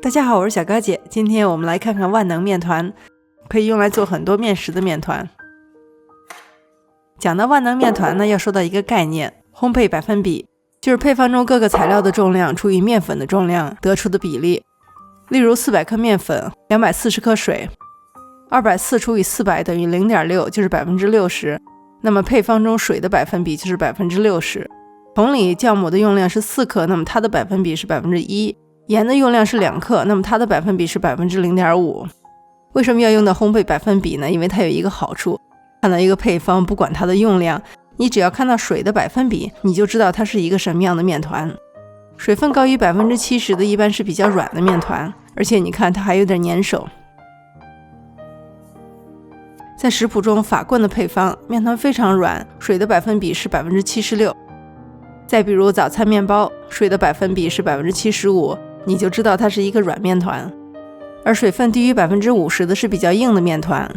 大家好，我是小高姐。今天我们来看看万能面团，可以用来做很多面食的面团。讲到万能面团呢，要说到一个概念，烘焙百分比，就是配方中各个材料的重量除以面粉的重量得出的比例。例如400克面粉，240克水，240除以400等于 0.6， 就是 60%。那么配方中水的百分比就是 60%。同理，酵母的用量是4克，那么它的百分比是 1%。盐的用量是2克，那么它的百分比是 0.5%。 为什么要用到烘焙百分比呢？因为它有一个好处，看到一个配方，不管它的用量，你只要看到水的百分比，你就知道它是一个什么样的面团。水分高于 70% 的一般是比较软的面团，而且你看它还有点粘手。在食谱中，法棍的配方面团非常软，水的百分比是 76%。 再比如早餐面包，水的百分比是 75%，你就知道它是一个软面团。而水分低于 50% 的是比较硬的面团，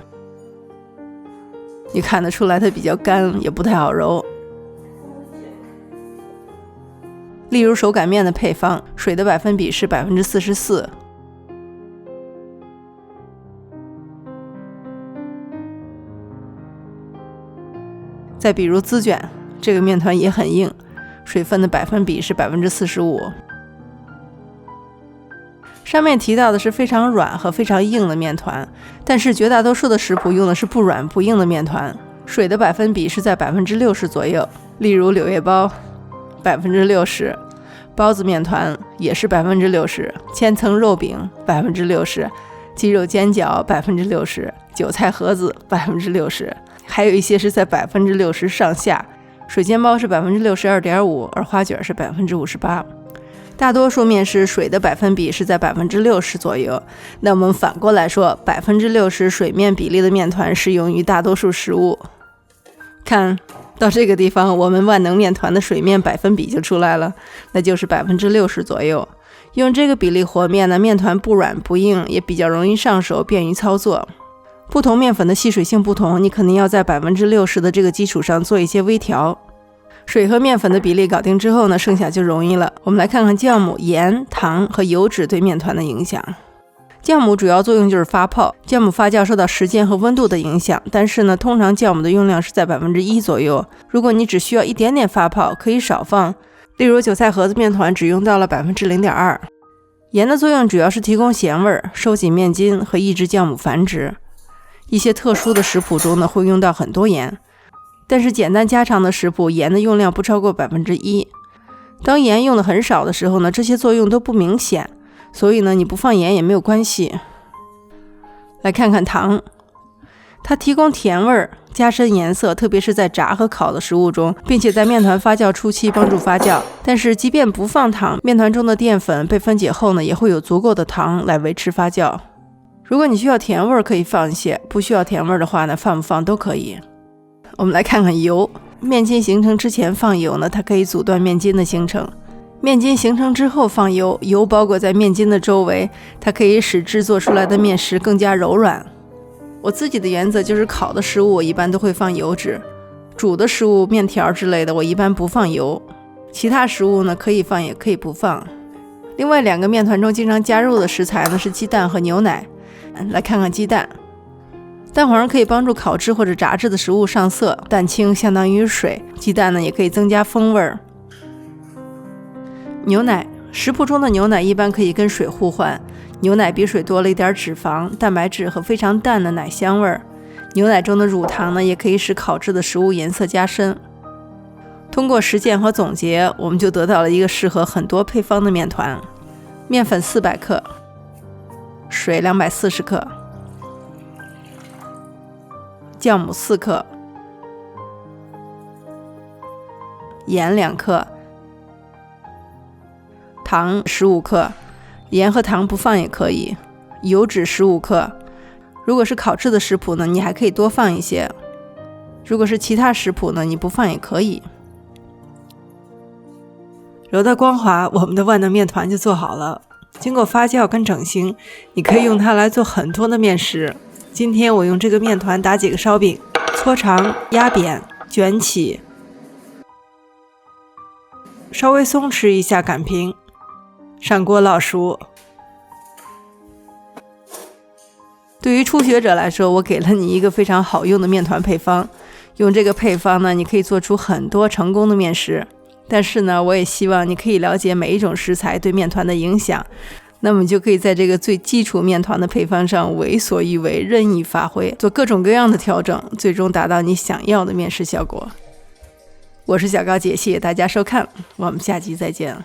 你看得出来它比较干，也不太好揉。例如手擀面的配方，水的百分比是 44%。再比如滋卷，这个面团也很硬，水分的百分比是 45%。上面提到的是非常软和非常硬的面团，但是绝大多数的食谱用的是不软不硬的面团，水的百分比是在 60% 左右。例如柳叶包 60%， 包子面团也是 60%， 千层肉饼 60%， 鸡肉煎饺 60%， 韭菜盒子 60%， 还有一些是在 60% 上下。水煎包是 62.5%， 而花卷是 58%。大多数面食水的百分比是在 60% 左右，那我们反过来说， 60% 水面比例的面团适用于大多数食物。看到这个地方，我们万能面团的水面百分比就出来了，那就是 60% 左右。用这个比例和面呢，面团不软不硬，也比较容易上手，便于操作。不同面粉的吸水性不同，你肯定要在 60% 的这个基础上做一些微调。水和面粉的比例搞定之后呢，剩下就容易了。我们来看看酵母、盐、糖和油脂对面团的影响。酵母主要作用就是发泡，酵母发酵受到时间和温度的影响，但是呢，通常酵母的用量是在 1% 左右。如果你只需要一点点发泡，可以少放。例如韭菜盒子面团只用到了 0.2%。盐的作用主要是提供咸味，收紧面筋和抑制酵母繁殖。一些特殊的食谱中呢，会用到很多盐，但是简单家常的食谱，盐的用量不超过 1%。 当盐用的很少的时候呢，这些作用都不明显，所以呢，你不放盐也没有关系。来看看糖，它提供甜味，加深颜色，特别是在炸和烤的食物中，并且在面团发酵初期帮助发酵。但是即便不放糖，面团中的淀粉被分解后呢，也会有足够的糖来维持发酵。如果你需要甜味可以放一些，不需要甜味的话呢，放不放都可以。我们来看看油，面筋形成之前放油呢，它可以阻断面筋的形成。面筋形成之后放油，油包裹在面筋的周围，它可以使制作出来的面食更加柔软。我自己的原则就是烤的食物我一般都会放油脂，煮的食物面条之类的我一般不放油，其他食物呢可以放也可以不放。另外2个面团中经常加入的食材呢是鸡蛋和牛奶。来看看鸡蛋，蛋黄可以帮助烤制或者炸制的食物上色，蛋清相当于水，鸡蛋呢也可以增加风味。牛奶，食谱中的牛奶一般可以跟水互换，牛奶比水多了一点脂肪、蛋白质和非常淡的奶香味。牛奶中的乳糖呢，也可以使烤制的食物颜色加深。通过实践和总结，我们就得到了一个适合很多配方的面团。面粉400克，水240克，酵母4克，盐2克，糖15克，盐和糖不放也可以，油脂15克。如果是烤制的食谱呢，你还可以多放一些。如果是其他食谱呢，你不放也可以。揉到光滑，我们的万能面团就做好了。经过发酵跟整形，你可以用它来做很多的面食。今天我用这个面团打几个烧饼，搓长、压扁、卷起，稍微松弛一下擀平，上锅烙熟。对于初学者来说，我给了你一个非常好用的面团配方，用这个配方呢，你可以做出很多成功的面食。但是呢，我也希望你可以了解每一种食材对面团的影响，那么你就可以在这个最基础面团的配方上为所欲为，任意发挥，做各种各样的调整，最终达到你想要的面食效果。我是小高姐，谢谢大家收看，我们下期再见。